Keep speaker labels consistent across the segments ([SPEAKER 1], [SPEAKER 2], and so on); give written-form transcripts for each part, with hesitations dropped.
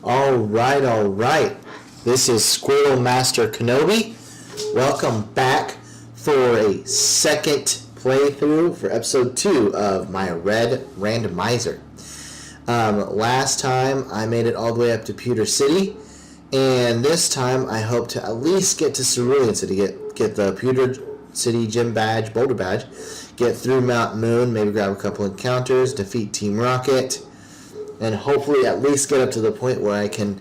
[SPEAKER 1] All right. This is Squirrel Master Kenobi. Welcome back for a second playthrough for episode 2 of my Red Randomizer. Last time I made it all the way up to Pewter City, and this time I hope to at least get to Cerulean City, get the Pewter City gym badge, boulder badge, get through Mount Moon, maybe grab a couple encounters, defeat Team Rocket, and hopefully at least get up to the point where I can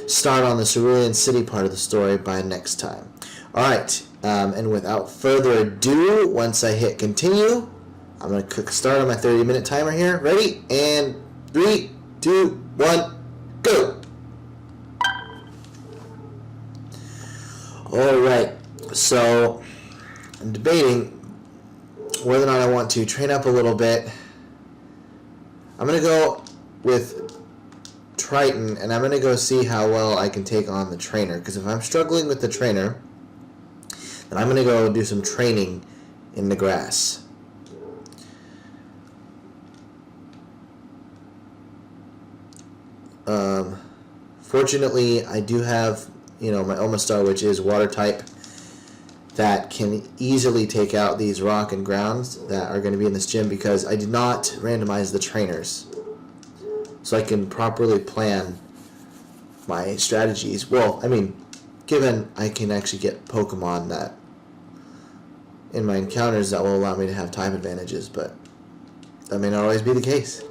[SPEAKER 1] start on the Cerulean City part of the story by next time. Alright, and without further ado, once I hit continue, I'm going to start on my 30-minute timer here. Ready? And 3, 2, 1, go! Alright, so I'm debating whether or not I want to train up a little bit. I'm going to go with Triton, and I'm going to go see how well I can take on the trainer, because if I'm struggling with the trainer, then I'm going to go do some training in the grass. Fortunately, I do have, my Omastar, which is water type, that can easily take out these rock and grounds that are going to be in this gym, because I did not randomize the trainers. So I can properly plan my strategies. Well, given I can actually get Pokemon that in my encounters that will allow me to have type advantages, but that may not always be the case.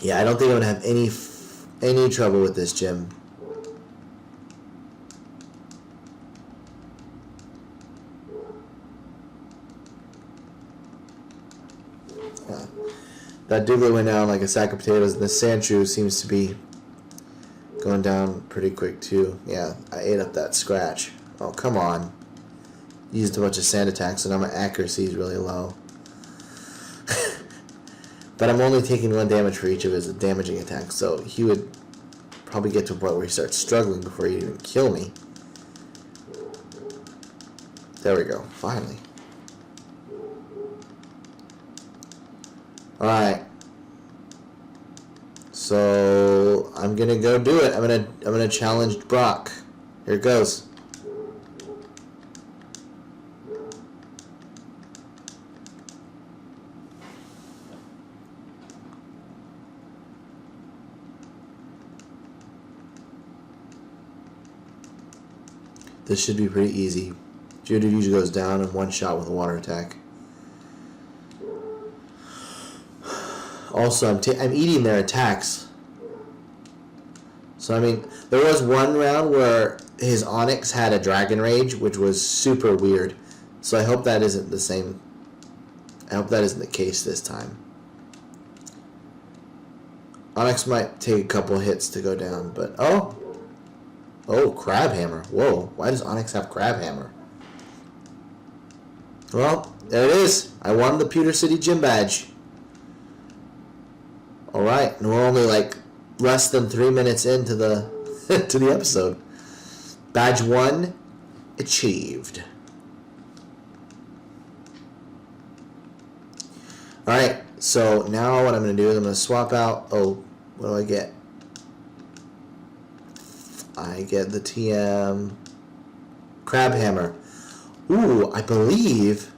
[SPEAKER 1] Yeah, I don't think I'm going to have any trouble with this gym. That Diglett went down like a sack of potatoes, and the Sandshrew seems to be going down pretty quick too. Yeah, I ate up that scratch. Oh, come on. Used a bunch of sand attacks, and now my accuracy is really low. But I'm only taking 1 damage for each of his damaging attacks, so he would probably get to a point where he starts struggling before he'd even kill me. There we go, finally. Alright. So I'm gonna go do it. I'm gonna challenge Brock. Here it goes. This should be pretty easy. Geodude usually goes down in one shot with a water attack. Also, I'm eating their attacks. So, there was one round where his Onix had a Dragon Rage, which was super weird. So I hope that isn't the same. I hope that isn't the case this time. Onix might take a couple hits to go down, but... Oh, Crabhammer. Whoa, why does Onix have Crabhammer? Well, there it is. I won the Pewter City Gym Badge. Alright, and we're only less than 3 minutes into the to the episode. Badge 1 achieved. Alright, so now what I'm going to do is I'm going to swap out... Oh, what do I get? I get the TM Crabhammer. Ooh, I believe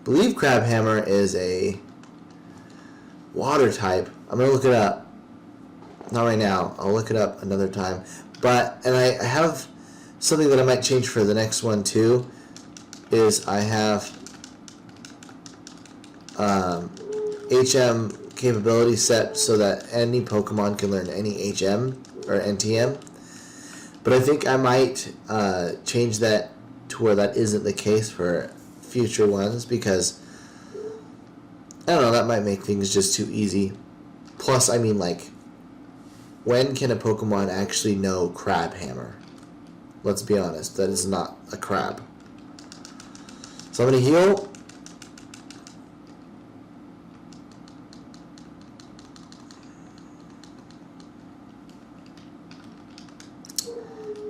[SPEAKER 1] Crabhammer is a water type. I'm going to look it up. Not right now. I'll look it up another time. And I have something that I might change for the next one too, is I have HM capability set so that any Pokemon can learn any HM or NTM. But I think I might change that to where that isn't the case for future ones, because I don't know, that might make things just too easy. Plus, when can a Pokemon actually know Crabhammer? Let's be honest, that is not a crab. So I'm going to heal.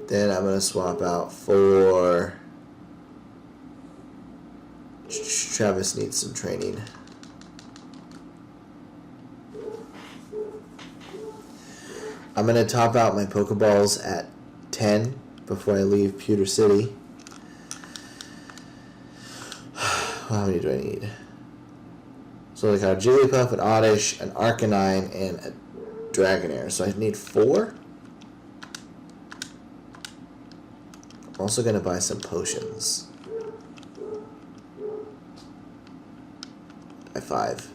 [SPEAKER 1] Then I'm going to swap out for... Travis needs some training. I'm going to top out my Pokeballs at 10 before I leave Pewter City. How many do I need? So I got a Jigglypuff, an Oddish, an Arcanine, and a Dragonair. So I need 4. I'm also going to buy some potions. By 5.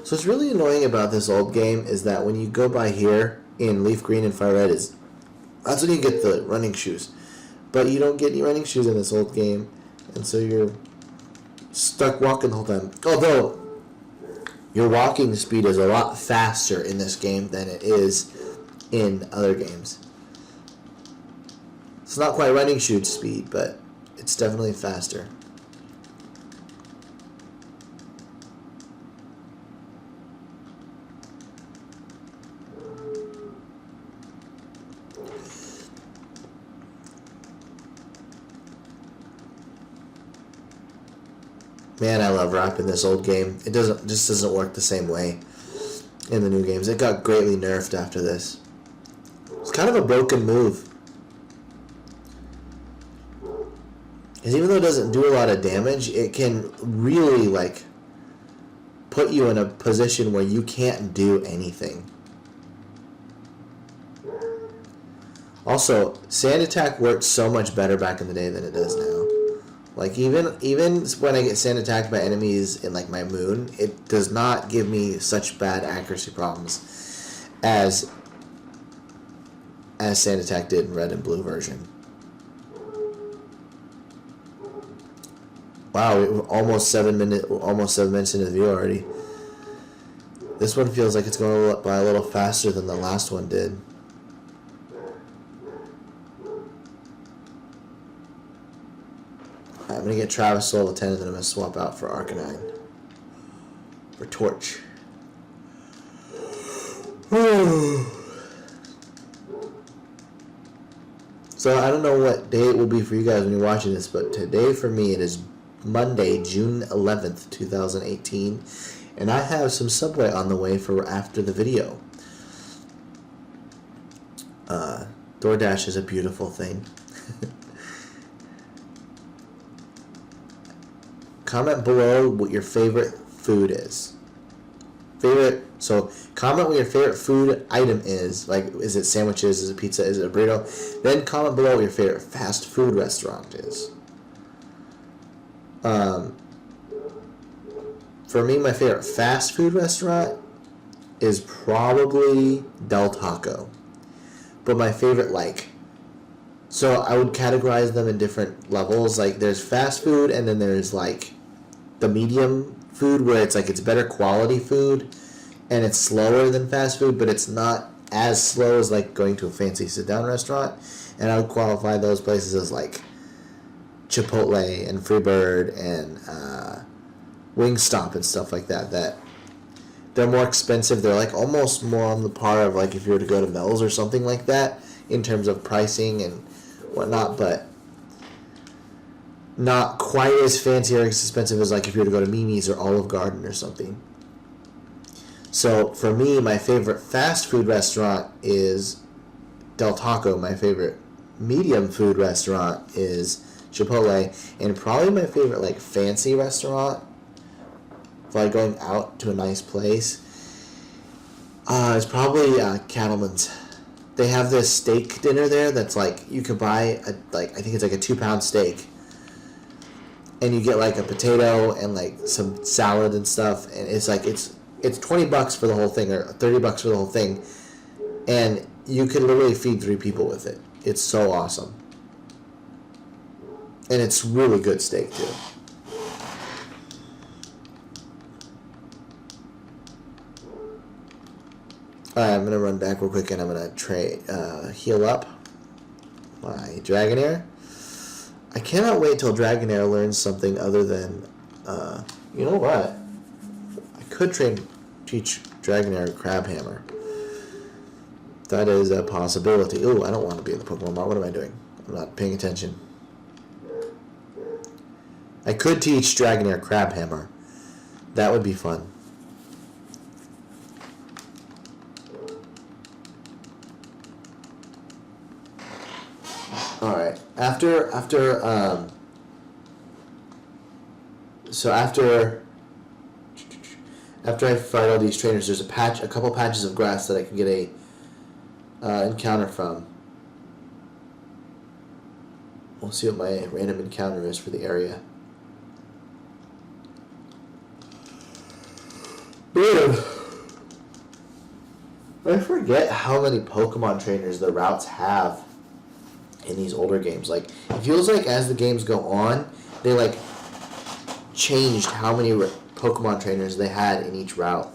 [SPEAKER 1] So what's really annoying about this old game is that when you go by here in Leaf Green and Fire Red, that's when you get the running shoes. But you don't get any running shoes in this old game, and so you're stuck walking the whole time. Although, your walking speed is a lot faster in this game than it is in other games. It's not quite running shoe speed, but it's definitely faster. Man, I love rapping this old game. It just doesn't work the same way in the new games. It got greatly nerfed after this. It's kind of a broken move. Because even though it doesn't do a lot of damage, it can really, like, put you in a position where you can't do anything. Also, Sand Attack worked so much better back in the day than it does now. Like, even when I get sand attacked by enemies in, like, my moon, it does not give me such bad accuracy problems as sand attack did in red and blue version. Wow, we're almost 7 minutes into the video already. This one feels like it's going by a little faster than the last one did. I'm going to get Travis level 10 and then I'm going to swap out for Arcanine. For Torch. So I don't know what day it will be for you guys when you're watching this, but today for me it is Monday, June 11th, 2018. And I have some Subway on the way for after the video. DoorDash is a beautiful thing. Comment below what your favorite food is. So comment what your favorite food item is. Like, is it sandwiches? Is it pizza? Is it a burrito? Then comment below what your favorite fast food restaurant is. For me, my favorite fast food restaurant is probably Del Taco. But my favorite, like, so I would categorize them in different levels. Like, there's fast food, and then there's, like, the medium food, where it's, like, it's better quality food, and it's slower than fast food, but it's not as slow as, like, going to a fancy sit-down restaurant. And I would qualify those places as, like, Chipotle and Freebird and Wingstop and stuff like that. That they're more expensive. They're, like, almost more on the par of, like, if you were to go to Mel's or something like that in terms of pricing and whatnot, but not quite as fancy or as expensive as, like, if you were to go to Mimi's or Olive Garden or something. So for me, my favorite fast food restaurant is Del Taco. My favorite medium food restaurant is Chipotle, and probably my favorite, like, fancy restaurant, for, like, going out to a nice place, is probably Cattleman's. They have this steak dinner there that's, like, you could buy I think it's like a 2-pound steak, and you get, like, a potato and, like, some salad and stuff, and it's like it's $20 for the whole thing, or $30 for the whole thing, and you could literally feed 3 people with it. It's so awesome. And it's really good steak, too. Alright, I'm going to run back real quick, and I'm going to heal up my Dragonair. I cannot wait till Dragonair learns something other than, you know what? I could teach Dragonair Crab Hammer. That is a possibility. Ooh, I don't want to be in the Pokemon Mart. What am I doing? I'm not paying attention. I could teach Dragonair Crabhammer. That would be fun. Alright. After I fight all these trainers, there's a couple patches of grass that I can get a encounter from. We'll see what my random encounter is for the area. Man, I forget how many Pokemon trainers the routes have in these older games. Like, it feels like as the games go on, they like changed how many Pokemon trainers they had in each route.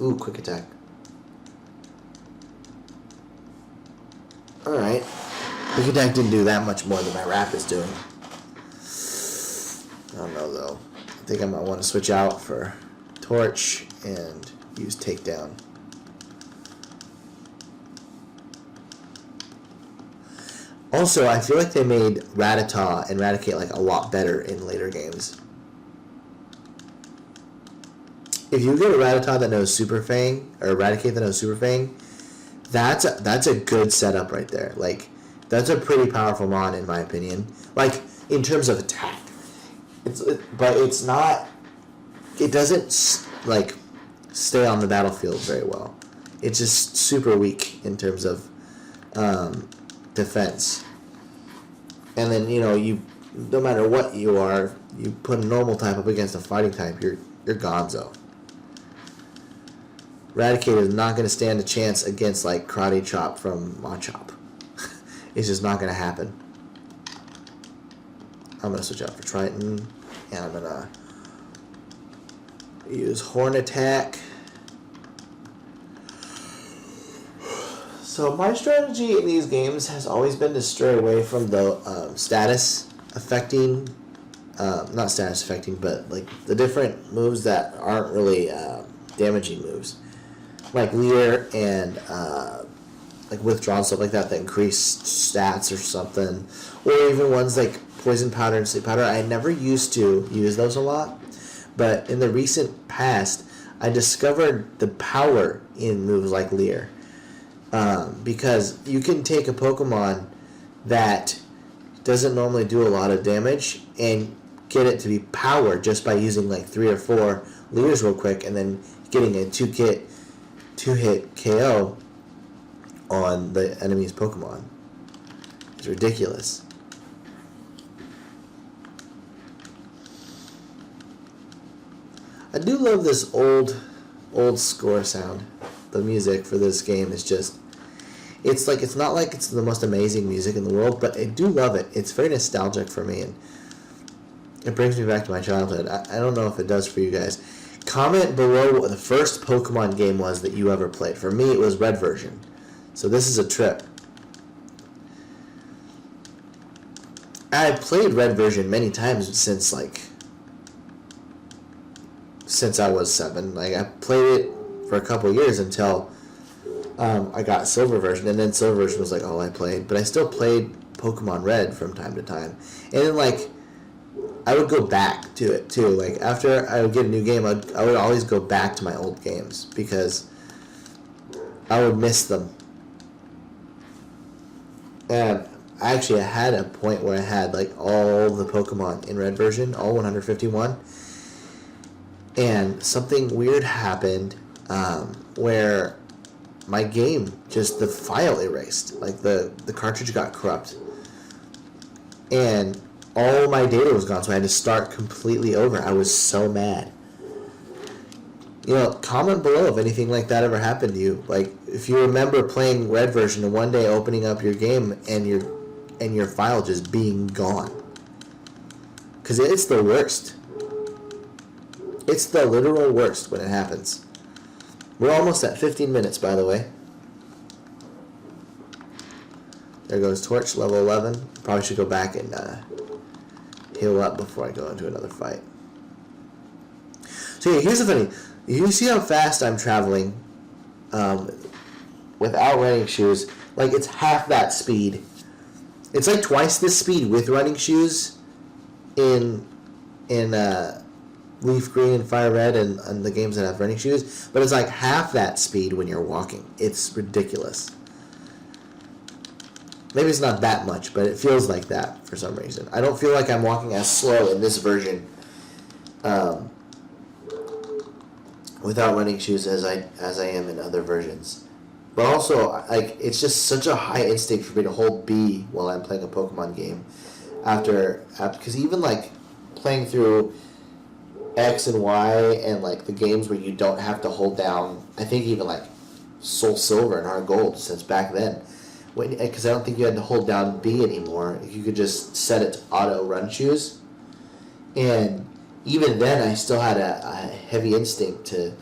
[SPEAKER 1] Ooh, quick attack. Alright. Quick attack didn't do that much more than my rap is doing. I don't know though. I think I might want to switch out for Torch and use Takedown. Also, I feel like they made Rattata and Raticate like a lot better in later games. If you get a Rattata that knows Super Fang, or a Raticate that knows Super Fang, that's a good setup right there. Like, that's a pretty powerful mon in my opinion. Like, in terms of attack. But it's not... It doesn't, like, stay on the battlefield very well. It's just super weak in terms of defense. And then, you know, no matter what you are, you put a normal type up against a fighting type, you're gonzo. Raticate is not going to stand a chance against, like, Karate Chop from Machop. It's just not going to happen. I'm going to switch out for Triton, and I'm going to use Horn Attack. So my strategy in these games has always been to stray away from the status affecting, not status affecting, but like the different moves that aren't really damaging moves. Like Leer and like Withdraw and stuff like that increase stats or something. Or even ones like Poison Powder and Sleep Powder. I never used to use those a lot. But in the recent past, I discovered the power in moves like Leer. Because you can take a Pokemon that doesn't normally do a lot of damage and get it to be powered just by using like 3 or 4 Leers real quick and then getting a 2-hit KO on the enemy's Pokemon. It's ridiculous. I do love this old score sound. The music for this game is just, it's not like it's the most amazing music in the world, but I do love it. It's very nostalgic for me, and it brings me back to my childhood. I don't know if it does for you guys. Comment below what the first Pokemon game was that you ever played. For me, it was Red version. So this is a trip. I played Red version many times since I was 7. Like, I played it for a couple years until I got Silver version, and then Silver version was like all I played. But I still played Pokemon Red from time to time, and then like I would go back to it too. Like after I would get a new game, I would always go back to my old games because I would miss them. And I had a point where I had like all the Pokemon in Red version, all 151, and something weird happened. Where my game, just the file erased. Like the cartridge got corrupt. And all my data was gone, so I had to start completely over. I was so mad. You know, comment below if anything like that ever happened to you. Like, if you remember playing Red version and one day opening up your game and your file just being gone. Because it's the worst. It's the literal worst when it happens. We're almost at 15 minutes, by the way. There goes Torch, level 11. Probably should go back and heal up before I go into another fight. So yeah, here's the funny. You see how fast I'm traveling without running shoes? Like, it's half that speed. It's like twice this speed with running shoes in in Leaf Green and Fire Red and the games that have running shoes, but it's like half that speed when you're walking. It's ridiculous. Maybe it's not that much, but it feels like that for some reason. I don't feel like I'm walking as slow in this version without running shoes as I am in other versions. But also, like, it's just such a high instinct for me to hold B while I'm playing a Pokemon game. Because even like playing through X and Y and like the games where you don't have to hold down, I think even like Soul Silver and Heart Gold, since back then, because I don't think you had to hold down B anymore. You could just set it to auto run shoes, and even then I still had a heavy instinct to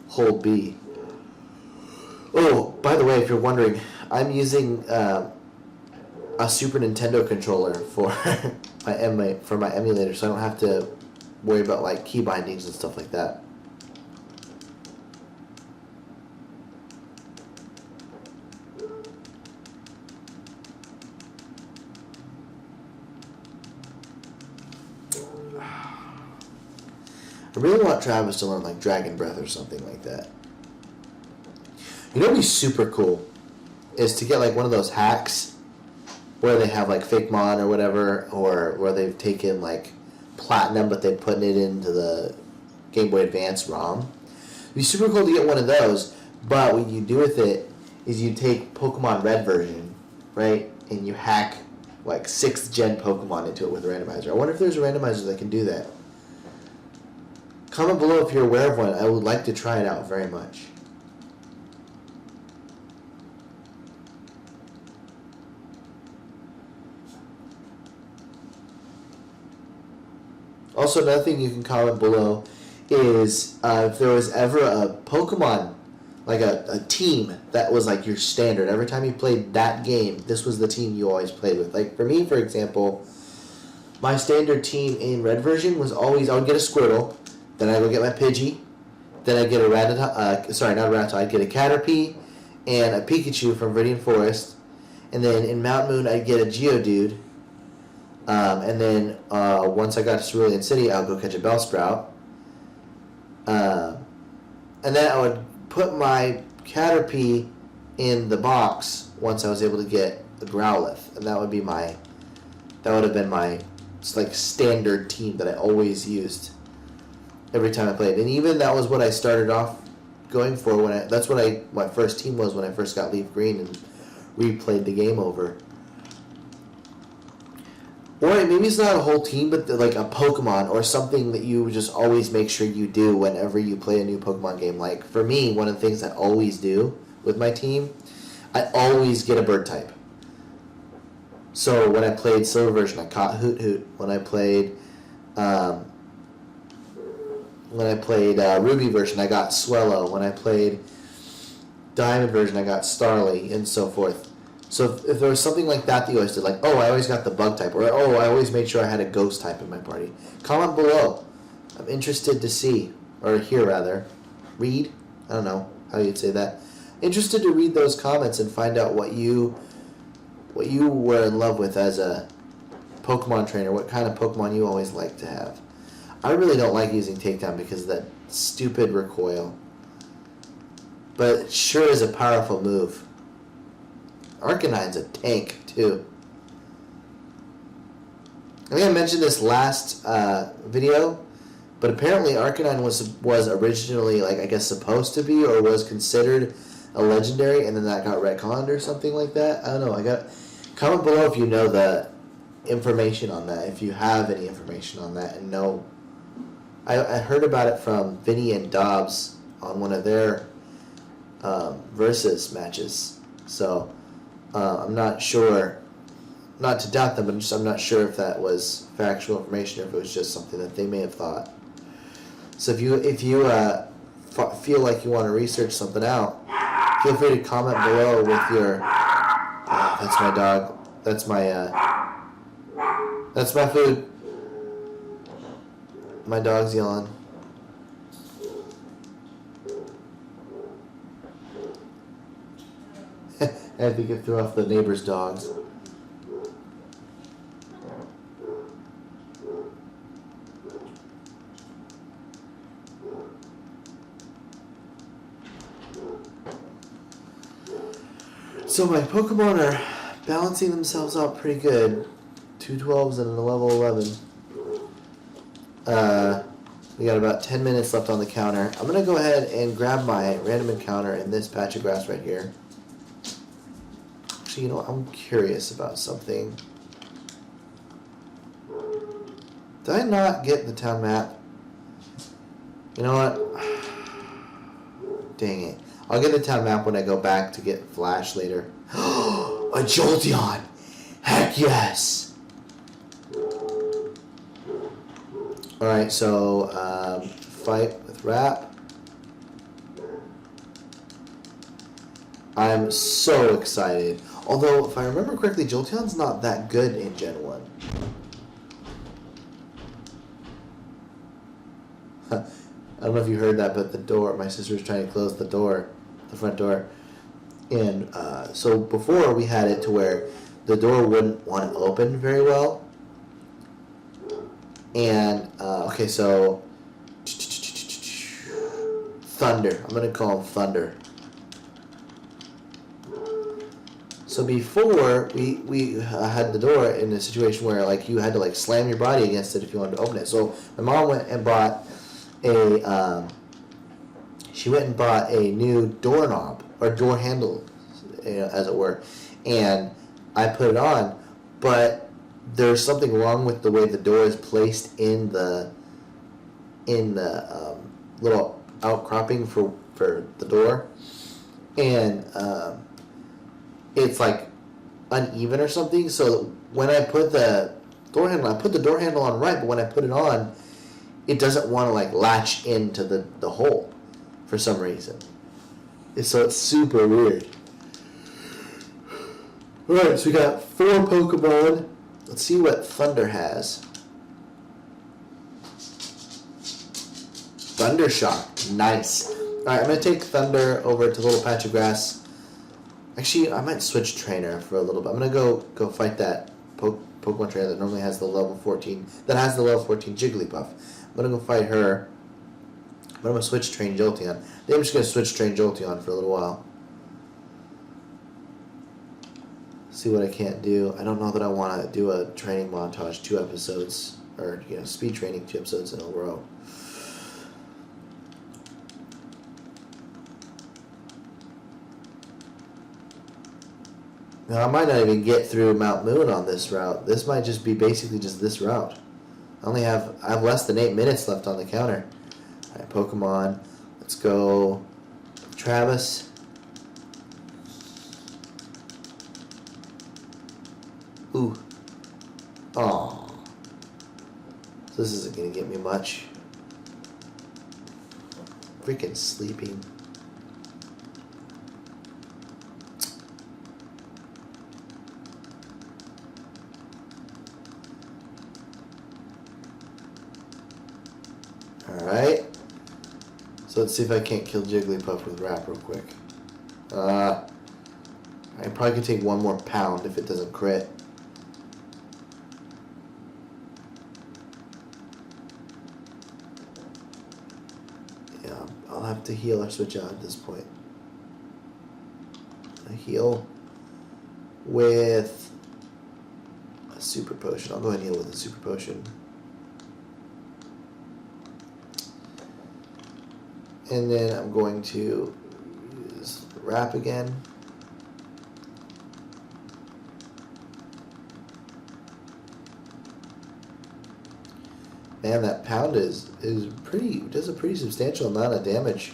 [SPEAKER 1] hold B. Oh, by the way, if you're wondering, I'm using a Super Nintendo controller for my emulator, so I don't have to worry about like key bindings and stuff like that. I really want Travis to learn like Dragon Breath or something like that. You know what'd be super cool is to get like one of those hacks where they have like Fake Mon or whatever, or where they've taken like Platinum but they're putting it into the Game Boy Advance ROM. It'd be super cool to get one of those, but what you do with it is you take Pokemon Red version, right, and you hack like 6th gen Pokemon into it with a randomizer. I wonder if there's a randomizer that can do that. Comment below if you're aware of one. I would like to try it out very much. Also, another thing you can comment below is if there was ever a Pokemon, like a team that was like your standard. Every time you played that game, this was the team you always played with. Like for me, for example, my standard team in Red version was always, I would get a Squirtle, then I'd go get my Pidgey, then I'd get a I'd get a Caterpie and a Pikachu from Viridian Forest, and then in Mount Moon I'd get a Geodude. And then once I got to Cerulean City, I would go catch a Bellsprout. And then I would put my Caterpie in the box once I was able to get a Growlithe, and that would have been my like standard team that I always used every time I played. And even that was what I started off going for that's what my first team was when I first got Leaf Green and replayed the game over. Or maybe it's not a whole team, but like a Pokemon or something that you just always make sure you do whenever you play a new Pokemon game. Like, for me, one of the things I always do with my team, I always get a bird type. So when I played Silver version, I caught Hoot Hoot. When I played Ruby version, I got Swellow. When I played Diamond version, I got Starly, and so forth. So if there was something like that you always did, like, oh, I always got the bug type, or oh, I always made sure I had a ghost type in my party, comment below. I'm interested to see, or hear rather, read, I don't know how you'd say that. Interested to read those comments and find out what you were in love with as a Pokemon trainer, what kind of Pokemon you always like to have. I really don't like using Takedown because of that stupid recoil, but it sure is a powerful move. Arcanine's a tank, too. I think I mentioned this last video, but apparently Arcanine was originally, like, I guess supposed to be, or was considered a legendary, and then that got retconned or something like that. I don't know. Comment below if you know the information on that, if you have any information on that, and know. I heard about it from Vinny and Dobbs on one of their versus matches, so I'm not sure, not to doubt them, but I'm not sure if that was factual information or if it was just something that they may have thought. So if you feel like you want to research something out, feel free to comment below with your. That's my dog. That's my food. My dog's yelling. I had to get through off the neighbor's dogs. So my Pokemon are balancing themselves out pretty good. 2 12s and a level 11. We got about 10 minutes left on the counter. I'm going to go ahead and grab my random encounter in this patch of grass right here. Actually, you know what? I'm curious about something. Did I not get the town map? You know what? Dang it. I'll get the town map when I go back to get Flash later. A Jolteon! Heck yes! Alright, so fight with Rap. I'm so excited. Although, if I remember correctly, Jolteon's not that good in Gen 1. I don't know if you heard that, but the door, my sister was trying to close the door, the front door. And so before we had it to where the door wouldn't want to open very well. And, okay, so Thunder. I'm going to call him Thunder. So before, we had the door in a situation where, like, you had to, like, slam your body against it if you wanted to open it. So my mom went and bought she went and bought a new doorknob, or door handle, as it were. And I put it on, but there's something wrong with the way the door is placed in the little outcropping for the door, and it's like uneven or something. So when I put the door handle, I put the door handle on right, but when I put it on, it doesn't want to like latch into the hole for some reason. So it's super weird. Alright, so we got 4 Pokemon. Let's see what Thunder has. Thunder Shock. Nice. Alright, I'm going to take Thunder over to a little patch of grass. Actually, I might switch trainer for a little bit. I'm going to go fight that Pokemon trainer that normally has the level 14, that has the level 14 Jigglypuff. I'm going to go fight her. But I'm going to switch train Jolteon. I think I'm just going to switch train Jolteon for a little while. See what I can't do. I don't know that I want to do a training montage 2 episodes, or speed training 2 episodes in a row. Now I might not even get through Mount Moon on this route. This might just be basically just this route. I have less than 8 minutes left on the counter. Alright, Pokemon. Let's go Travis. Ooh. Aww. So this isn't going to get me much. Freaking sleeping. Alright. So let's see if I can't kill Jigglypuff with Rap real quick. I probably could take 1 more pound if it doesn't crit. Yeah, I'll have to heal or switch out at this point. I heal with a super potion. I'll go ahead and heal with a super potion. And then I'm going to use Wrap again. Man, that pound does a pretty substantial amount of damage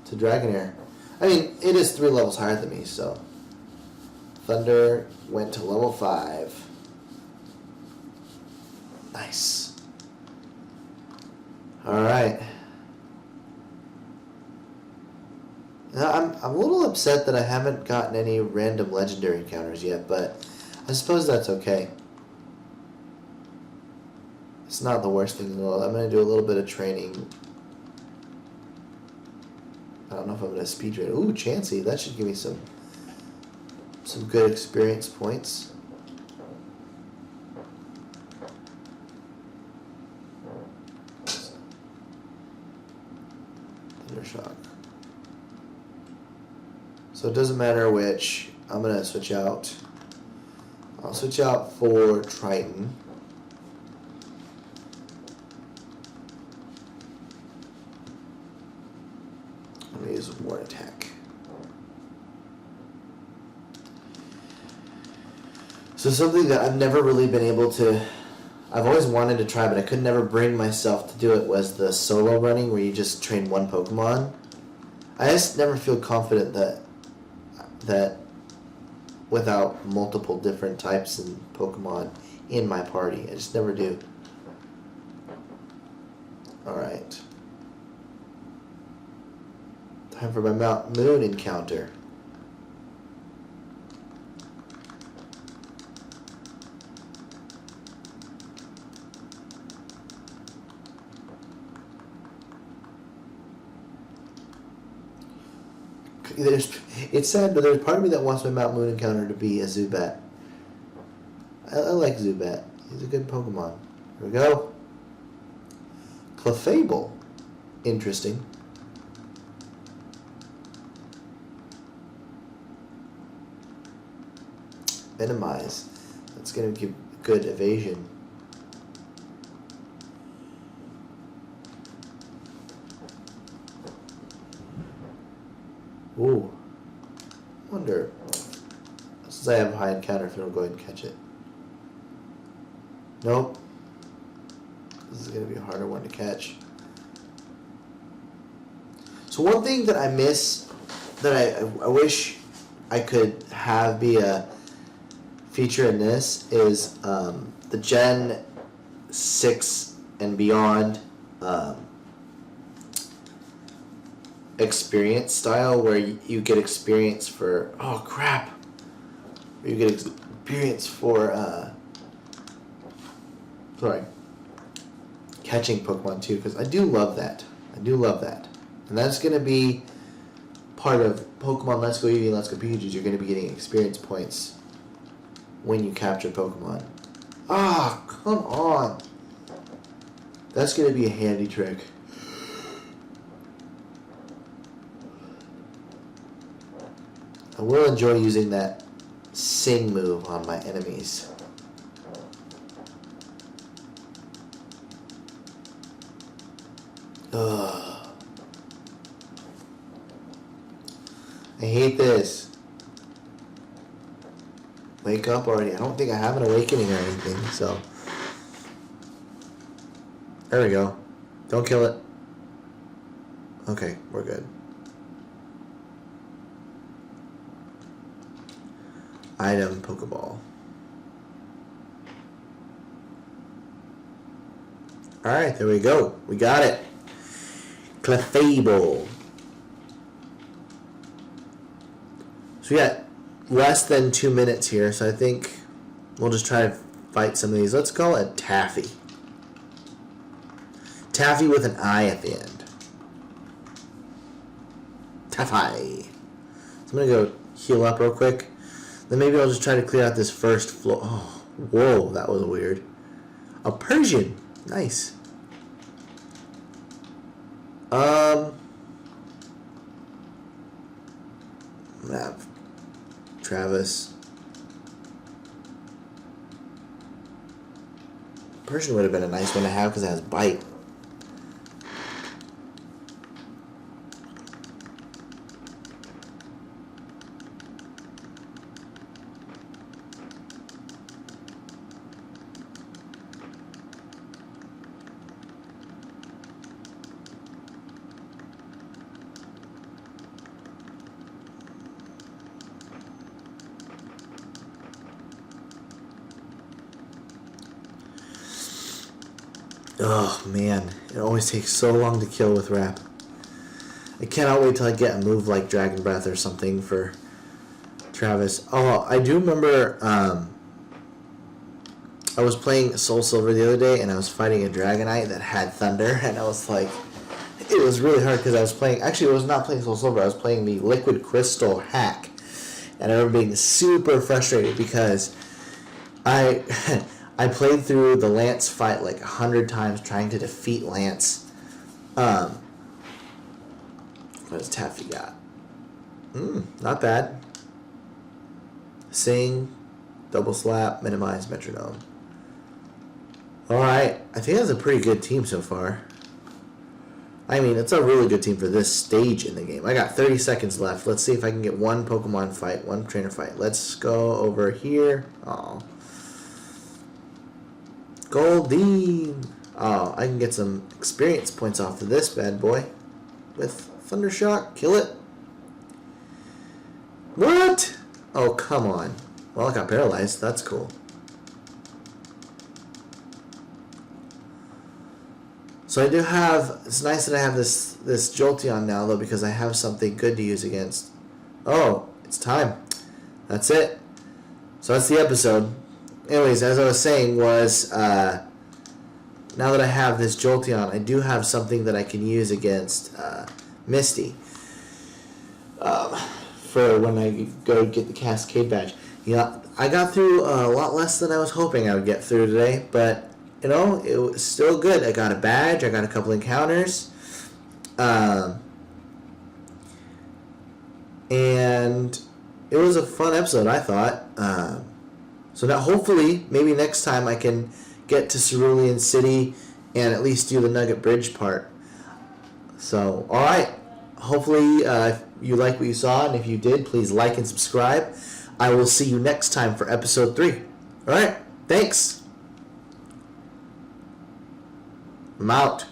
[SPEAKER 1] to Dragonair. I mean, it is 3 levels higher than me, so. Thunder went to level 5. Nice. Alright. Now, I'm a little upset that I haven't gotten any random legendary encounters yet, but I suppose that's okay. It's not the worst thing in the world. I'm going to do a little bit of training. I don't know if I'm going to speed train. Ooh, Chansey. That should give me some good experience points. Thunder Shock. So it doesn't matter which I'm going to switch out. I'll switch out for Triton. I'm going to use Ward Attack. So something that I've never really been able to... I've always wanted to try, but I could never bring myself to do it, was the solo running where you just train one Pokemon. I just never feel confident that without multiple different types and Pokemon in my party. I just never do. Alright. Time for my Mount Moon encounter. It's sad, but there's part of me that wants my Mount Moon encounter to be a Zubat. I like Zubat. He's a good Pokemon. Here we go. Clefable. Interesting. Minimize. That's going to give good evasion. Ooh. Wonder. Since I have a high encounter, if it'll go ahead and catch it. Nope. This is going to be a harder one to catch. So one thing that I miss, that I wish I could have be a feature in this, is the Gen 6 and beyond experience style, where you get experience for, oh crap, you get experience for catching Pokemon too, because I do love that. And that's going to be part of Pokemon Let's Go Eevee and Let's Go Pikachu. You're going to be getting experience points when you capture Pokemon. Ah, come on. That's going to be a handy trick. I will enjoy using that Sing move on my enemies. Ugh. I hate this. Wake up already. I don't think I have an awakening or anything, so. There we go. Don't kill it. Okay, we're good. Item Pokeball. Alright, there we go. We got it. Clefable. So we got less than 2 minutes here, so I think we'll just try to fight some of these. Let's call it Taffy. Taffy with an I at the end. Taffy. So I'm going to go heal up real quick. Then maybe I'll just try to clear out this first floor. Oh, whoa, that was weird. A Persian. Nice. Map. Travis. Persian would have been a nice one to have because it has bite. Oh man, it always takes so long to kill with Rap. I cannot wait till I get a move like Dragon Breath or something for Travis. Oh, I do remember I was playing Soul Silver the other day and I was fighting a Dragonite that had Thunder, and I was like, it was really hard because I was playing, actually I was not playing Soul Silver, I was playing the Liquid Crystal hack. And I remember being super frustrated because I played through the Lance fight like 100 times trying to defeat Lance. What does Taffy got? Not bad. Sing, double slap, minimize, metronome. Alright, I think that's a pretty good team so far. I mean, it's a really good team for this stage in the game. I got 30 seconds left. Let's see if I can get one Pokemon fight, one trainer fight. Let's go over here. Oh. Goldeen. Oh, I can get some experience points off of this bad boy. With Thundershock. Kill it. What? Oh, come on. Well, I got paralyzed. That's cool. So I do have, it's nice that I have this Jolteon now, though, because I have something good to use against. Oh, it's time. That's it. So that's the episode. Anyways, as I was saying was, now that I have this Jolteon, I do have something that I can use against Misty. For when I go get the Cascade badge. Yeah, I got through a lot less than I was hoping I would get through today, but you know, it was still good. I got a badge, I got a couple encounters, and it was a fun episode, I thought. So now hopefully, maybe next time I can get to Cerulean City and at least do the Nugget Bridge part. So, alright. Hopefully you like what you saw, and if you did, please like and subscribe. I will see you next time for episode 3. Alright, thanks. I'm out.